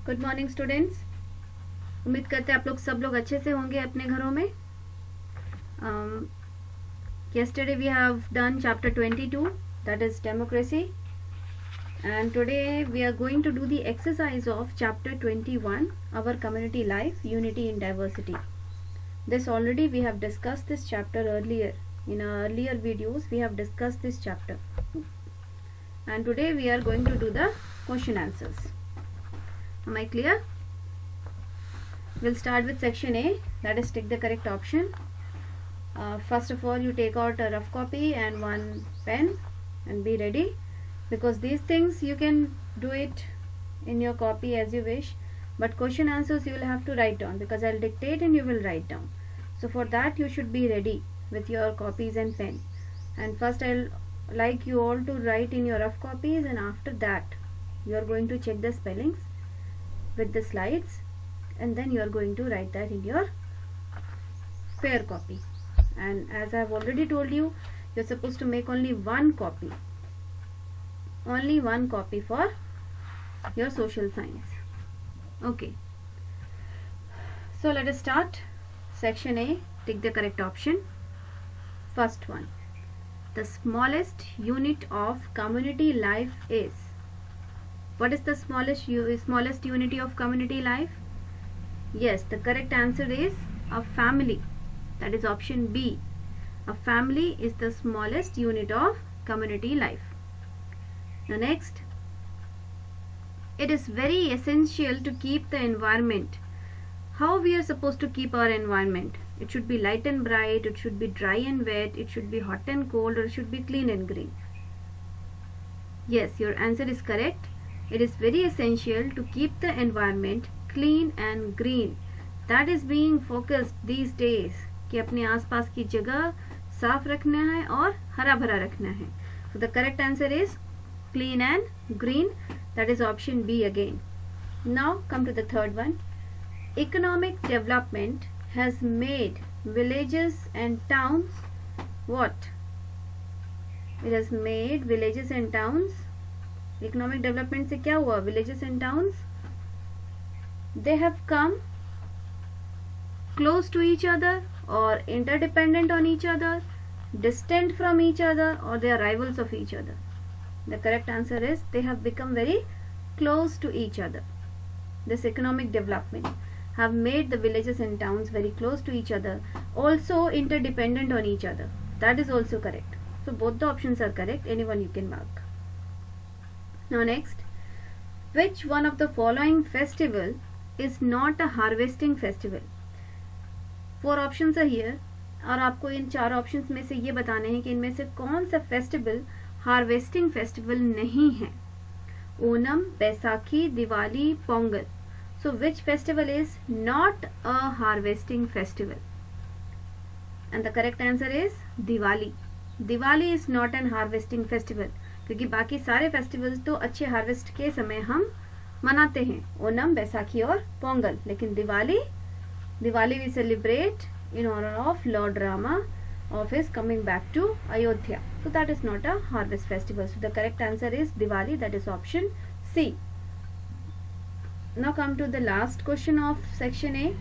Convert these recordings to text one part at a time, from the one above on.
Good morning students. उम्मीद करते हैं आप लोग सब लोग अच्छे से होंगे अपने घरों में। Yesterday we have done chapter 22, that is democracy, and today we are going to do the exercise of chapter 21, our community life, unity in diversity. This already we have discussed this chapter earlier. In our earlier videos we have discussed this chapter, and today we are going to do the question answers. Am I clear? We'll start with section A, that is take the correct option. First of all, you take out a rough copy and one pen and be ready, because these things you can do it in your copy as you wish, but question answers you will have to write down, because I'll dictate and you will write down. So for that you should be ready with your copies and pen. And first I'll like you all to write in your rough copies, and after that you are going to check the spellings with the slides, and then you are going to write that in your fair copy. And as I have already told you, you're supposed to make only one copy for your social science. Okay, so let us start. Section A, take the correct option. First one, the smallest unit of community life is. What is the smallest unity of community life? Yes, the correct answer is a family. That is option B. A family is the smallest unit of community life. Now next, it is very essential to keep the environment. How we are supposed to keep our environment? It should be light and bright, it should be dry and wet, it should be hot and cold, or it should be clean and green. Yes, your answer is correct. It is very essential to keep the environment clean and green. That is being focused these days, कि अपने आसपास की जगह साफ रखना है और हरा भरा रखना है. So the correct answer is clean and green. That is option B again. Now come to the third one. Economic development has made villages and towns what? It has made villages and towns. Economic development से क्या हुआ? Villages and towns, they have come close to each other, or interdependent on each other, distant from each other, or they are rivals of each other. The correct answer is they have become very close to each other. This economic development have made the villages and towns very close to each other, also interdependent on each other. That is also correct. So both the options are correct. Anyone you can mark. Now next, which one of the following festival is not a harvesting festival? 4 options are here, और आपको इन 4 options में से ये बताने हैं कि इनमें से कौन सा फेस्टिवल हार्वेस्टिंग फेस्टिवल नहीं है. Onam, Baisakhi, Diwali, Pongal. So which festival is not a harvesting festival? And the correct answer is Diwali. Diwali is not an harvesting festival, क्योंकि बाकी सारे फेस्टिवल्स तो अच्छे हार्वेस्ट के समय हम मनाते हैं, ओनम, बैसाखी और पोंगल. लेकिन Diwali we celebrate in honor of Lord Rama of his coming back to Ayodhya. So that is not a harvest festival. So the correct answer is Diwali. That is option C. Now come to the last question of section A.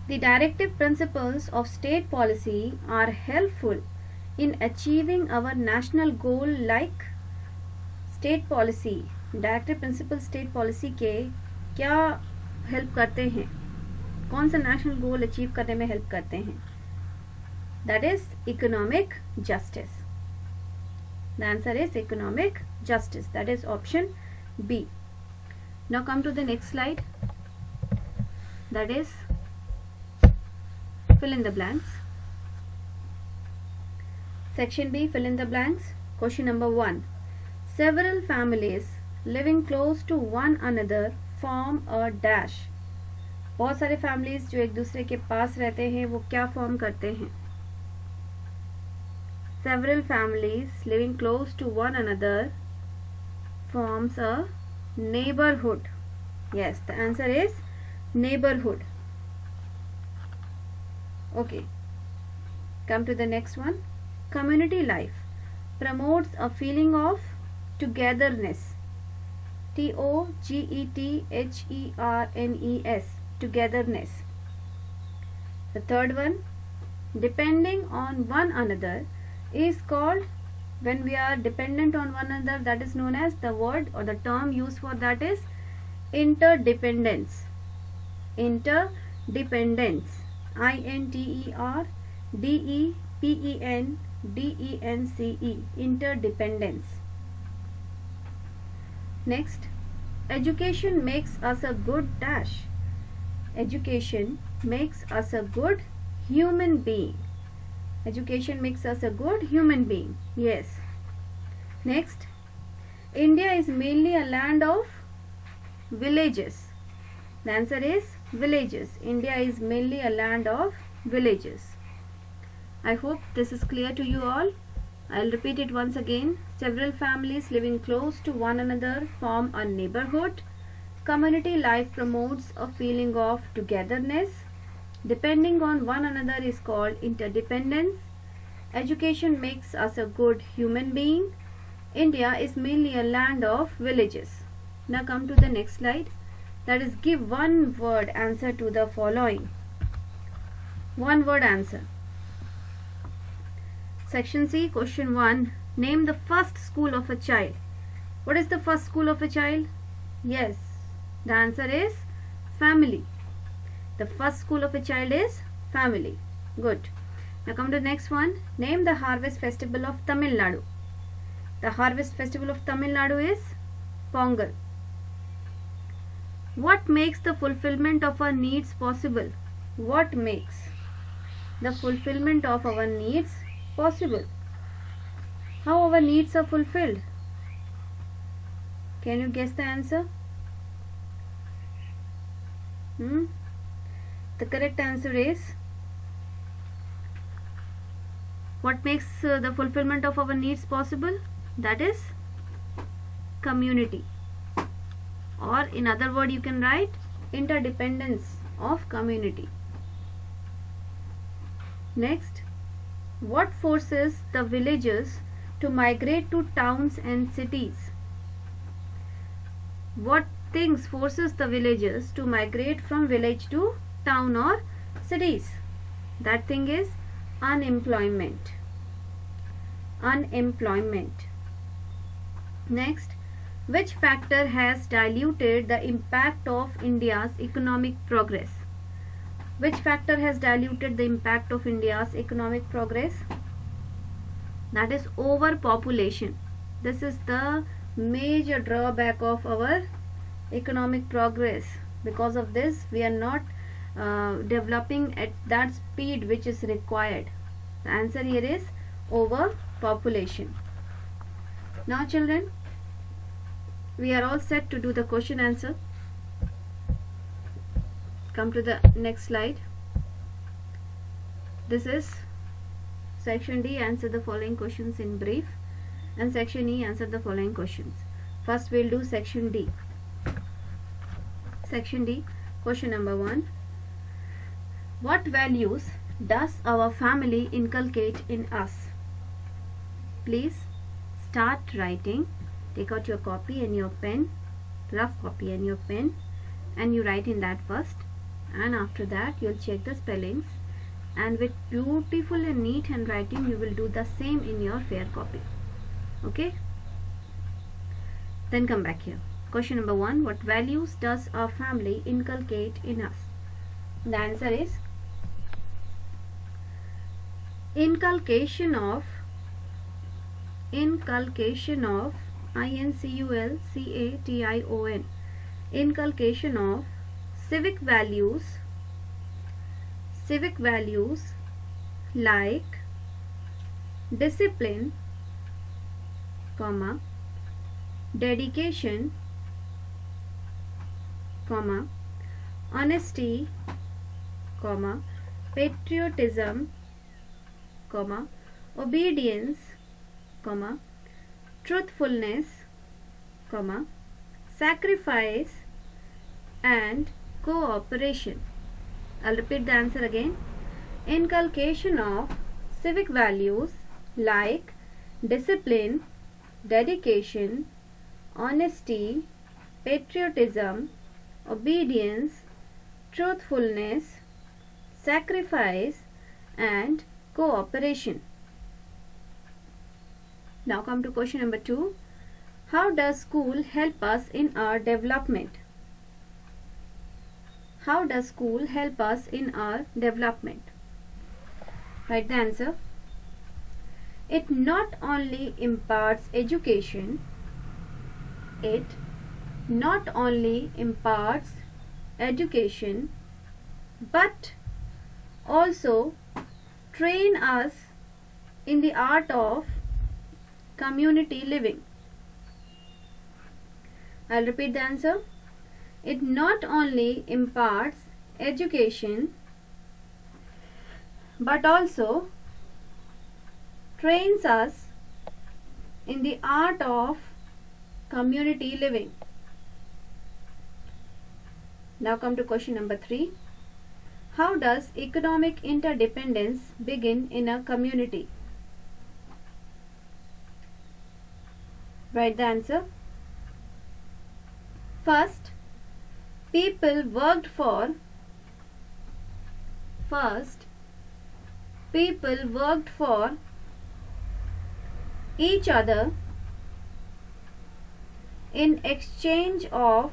The directive principles of state policy are helpful in achieving our national goal like. State policy, directive principles state policy के क्या help करते हैं? कौन सा national goal achieve करने में help करते हैं? That is economic justice. The answer is economic justice. That is option B. Now come to the next slide, that is fill in the blanks. Section B, fill in the blanks. Question number 1. Several families living close to one another form a dash. बहुत सारे families जो एक दूसरे के पास रहते हैं वो क्या फॉर्म करते हैं? Several families living close to one another forms a neighborhood. Yes, the answer is neighborhood. Okay, come to the next one. Community life promotes a feeling of togetherness. Togetherness, togetherness. The third one, depending on one another, is called, when we are dependent on one another, that is known as, the word or the term used for that is interdependence. Interdependence. INTERDEPENDENCE. Interdependence. Next, education makes us a good dash. Education makes us a good human being. Education makes us a good human being. Yes. Next, India is mainly a land of villages. The answer is villages. India is mainly a land of villages. I hope this is clear to you all. I'll repeat it once again. Several families living close to one another form a neighborhood. Community life promotes a feeling of togetherness. Depending on one another is called interdependence. Education makes us a good human being. India is mainly a land of villages. Now come to the next slide. That is, give one word answer to the following. One word answer. Section C, question 1. Name the first school of a child. What is the first school of a child? Yes, the answer is family. The first school of a child is family. Good. Now come to the next one. Name the harvest festival of Tamil Nadu. The harvest festival of Tamil Nadu is Pongal. What makes the fulfillment of our needs possible? What makes the fulfillment of our needs possible? How our needs are fulfilled? Can you guess the answer? The correct answer is, what makes the fulfillment of our needs possible? That is community, or in other word you can write interdependence of community. Next, what forces the villagers to migrate to towns and cities? What things forces the villagers to migrate from village to town or cities? That thing is unemployment. Unemployment. Next, which factor has diluted the impact of India's economic progress? Which factor has diluted the impact of India's economic progress? That is overpopulation. This is the major drawback of our economic progress. Because of this, we are not developing at that speed which is required. The answer here is overpopulation. Now children, we are all set to do the question answer. Come to the next slide. This is section D, answer the following questions in brief, and section E, answer the following questions. First we'll do section D. Section D, question number 1. What values does our family inculcate in us? Please start writing. Take out your copy and your pen, rough copy and your pen, and you write in that first, and after that you'll check the spellings, and with beautiful and neat handwriting you will do the same in your fair copy. Okay, then come back here. Question number 1. What values does our family inculcate in us? The answer is inculcation of inculcation inculcation of civic values like discipline, dedication, honesty, patriotism, obedience, truthfulness, sacrifice, and cooperation. I'll repeat the answer again. Inculcation of civic values like discipline, dedication, honesty, patriotism, obedience, truthfulness, sacrifice, and cooperation. Now come to question number 2. How does school help us in our development? How does school help us in our development? Write the answer. It not only imparts education, it not only imparts education, but also train us in the art of community living. I'll repeat the answer. It not only imparts education, but also trains us in the art of community living. Now come to question number 3. How does economic interdependence begin in a community? Write the answer. First, people worked for each other in exchange of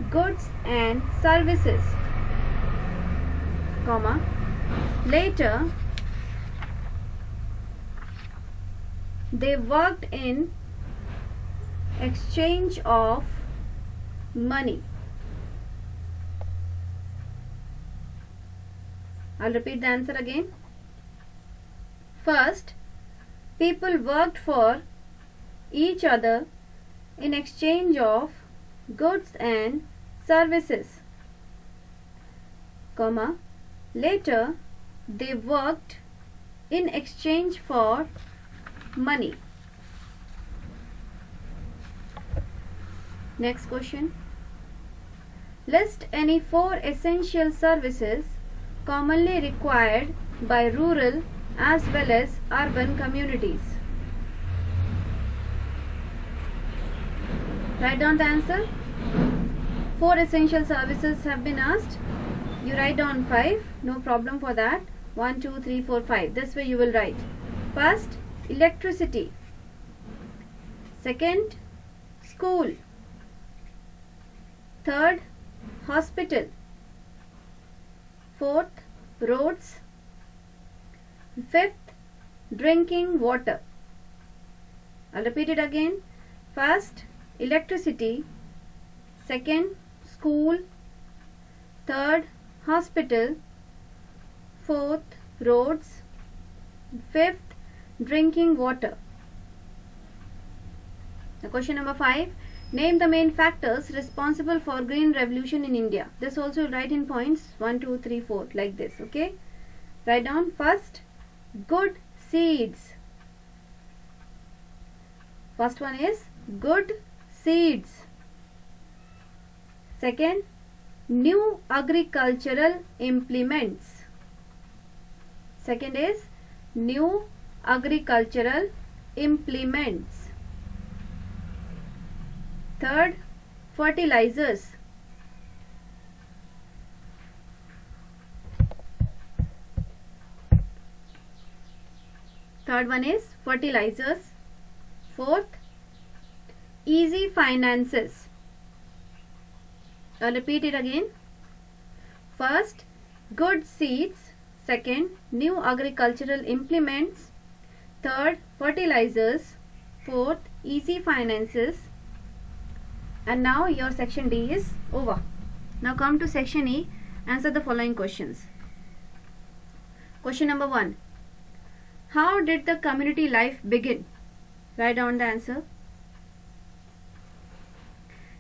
goods and services, comma, later they worked in exchange of money. I'll repeat the answer again. First, people worked for each other in exchange of goods and services, comma, later they worked in exchange for money. Next question. List any 4 essential services commonly required by rural as well as urban communities. Write down the answer. 4 essential services have been asked. You write down 5. No problem for that. 1, 2, 3, 4, 5. This way you will write. First, electricity. Second, school. Third, hospital. Fourth, roads. Fifth, drinking water. I'll repeat it again. First, electricity. Second, school. Third, hospital. Fourth, roads. Fifth, drinking water. Now question number 5. Name the main factors responsible for green revolution in India. This also write in points 1, 2, 3, 4 like this. Okay. Write down. First, good seeds. First one is good seeds. Second, new agricultural implements. Second is new agricultural implements. Third, fertilizers. Third one is fertilizers. Fourth, easy finances. I'll repeat it again. First, good seeds. Second, new agricultural implements. Third, fertilizers. Fourth, easy finances. And now your section D is over. Now come to section E. Answer the following questions. Question number 1. How did the community life begin? Write down the answer.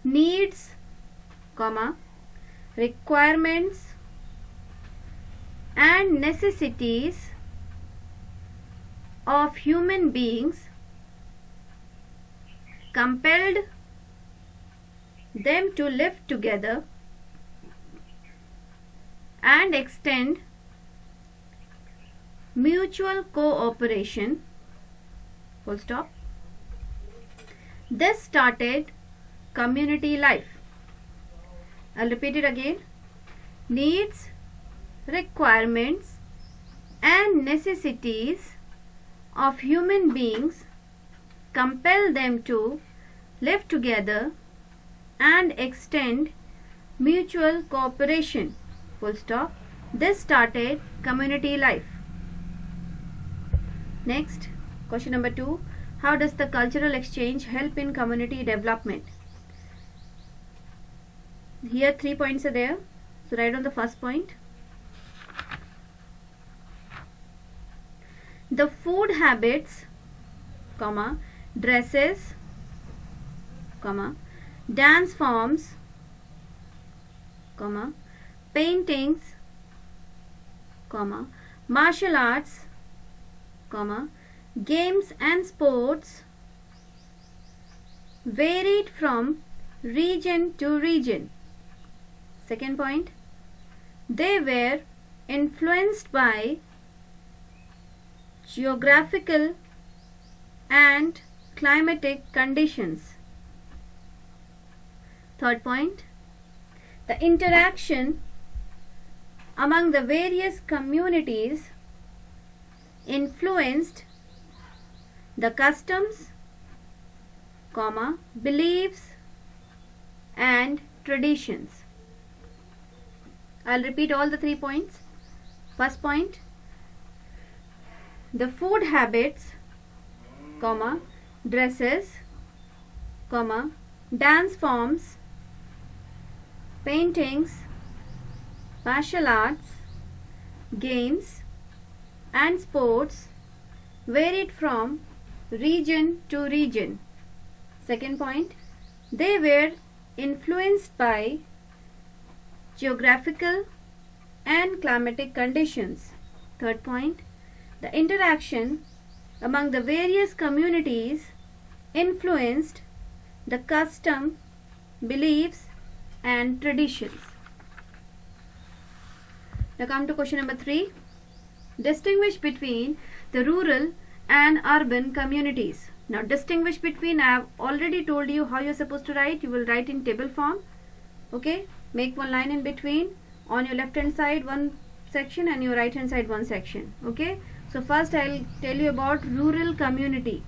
Needs, comma, requirements and necessities of human beings compelled them to live together and extend mutual cooperation. Full stop. This started community life. I'll repeat it again. Needs, requirements and necessities of human beings compel them to live together and extend mutual cooperation. Full stop. This started community life. Next, question number 2. How does the cultural exchange help in community development? Here 3 points are there. So write on the first point. The food habits, dresses, dance forms, paintings, martial arts, games and sports varied from region to region. Second point, they were influenced by geographical and climatic conditions. Third point, the interaction among the various communities influenced the customs, beliefs and traditions. I'll repeat all the 3 points. First point, the food habits, dresses, dance forms, paintings, martial arts, games and sports varied from region to region. Second point, they were influenced by geographical and climatic conditions. Third point, the interaction among the various communities influenced the custom, beliefs and traditions. Now come to question number 3. Distinguish between the rural and urban communities. Now distinguish between, I have already told you how you are supposed to write. You will write in table form. Okay, make one line in between. On your left hand side one section and your right hand side one section. Okay, so first I will tell you about rural community.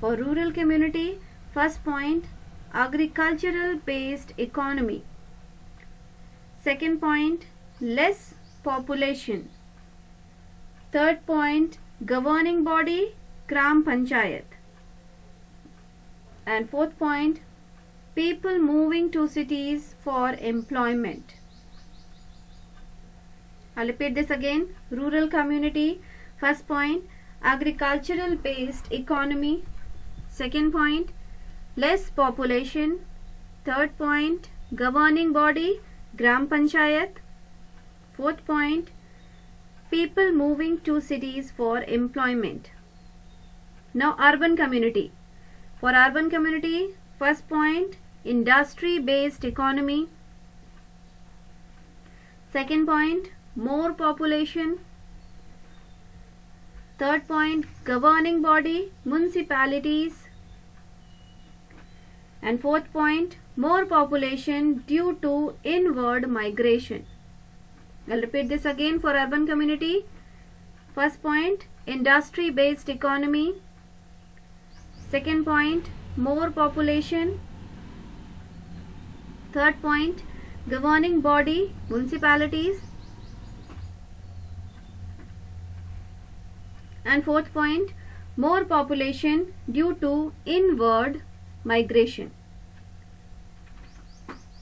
For rural community, first point, agricultural based economy. Second point, less population. Third point, governing body, Gram Panchayat. And fourth point, people moving to cities for employment. I'll repeat this again. Rural community, first point, agricultural based economy. Second point, less population. Third point, governing body, Gram Panchayat. Fourth point, people moving to cities for employment. Now urban community. For urban community, first point, industry based economy. Second point, more population. Third point, governing body, municipalities. And fourth point, more population due to inward migration. I'll repeat this again for urban community. First point, industry based economy. Second point, more population. Third point, governing body, municipalities. And fourth point, more population due to inward migration.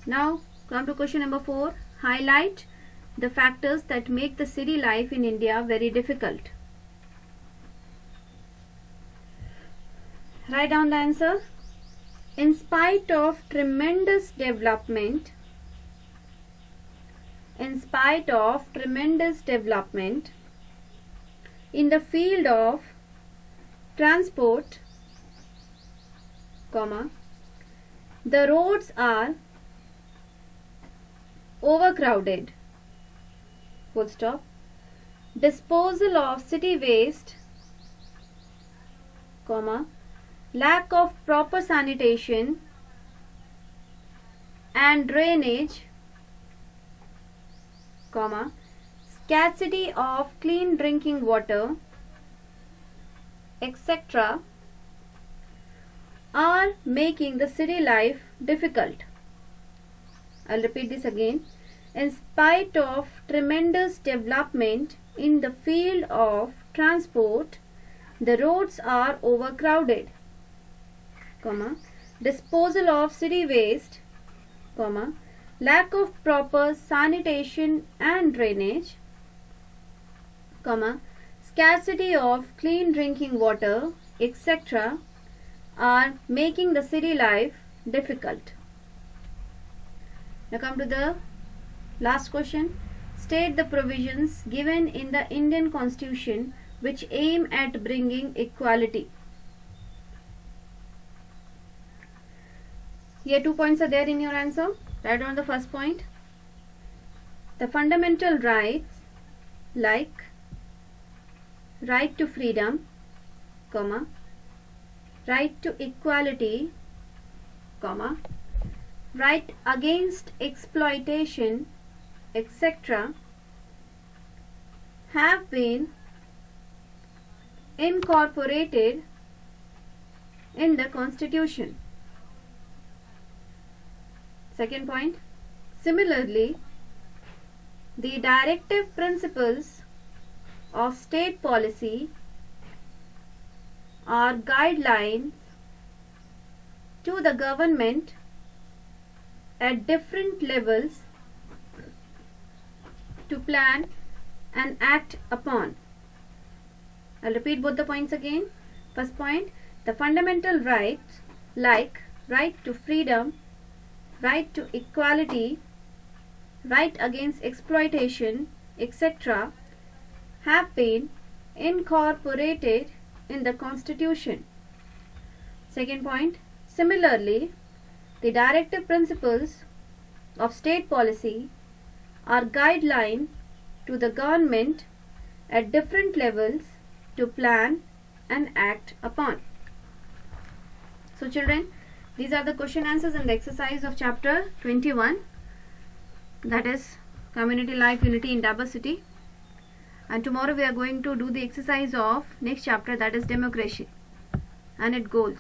Now come to question number 4. Highlight the factors that make the city life in India very difficult. Write down the answer. In spite of tremendous development, in the field of transport, the roads are overcrowded. Full stop. Disposal of city waste, lack of proper sanitation, and drainage, comma, scarcity of clean drinking water, etc. are making the city life difficult. I'll repeat this again. In spite of tremendous development in the field of transport, the roads are overcrowded, comma, disposal of city waste, comma, lack of proper sanitation and drainage, comma, scarcity of clean drinking water, etc. are making the city life difficult. Now come to the last question. State the provisions given in the Indian Constitution which aim at bringing equality. Here 2 points are there in your answer. Write down the first point. The fundamental rights like right to freedom, comma, right to equality, comma, right against exploitation, etc. have been incorporated in the Constitution. Second point. Similarly, the directive principles of state policy are guidelines to the government at different levels to plan and act upon. I'll repeat both the points again. First point, the fundamental rights like right to freedom, right to equality, right against exploitation, etc. have been incorporated in the Constitution. Second point, similarly, the directive principles of state policy are guidelines to the government at different levels to plan and act upon. So children, these are the question answers in the exercise of chapter 21, that is Community Life, Unity in Diversity. And tomorrow we are going to do the exercise of next chapter, that is Democracy and its goals.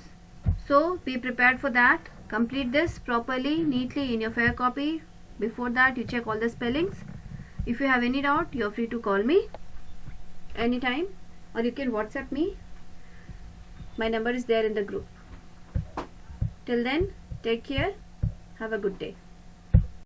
So be prepared for that. Complete this properly, neatly in your fair copy. Before that you check all the spellings. If you have any doubt, you are free to call me anytime, or you can WhatsApp me. My number is there in the group. Till then, take care. Have a good day.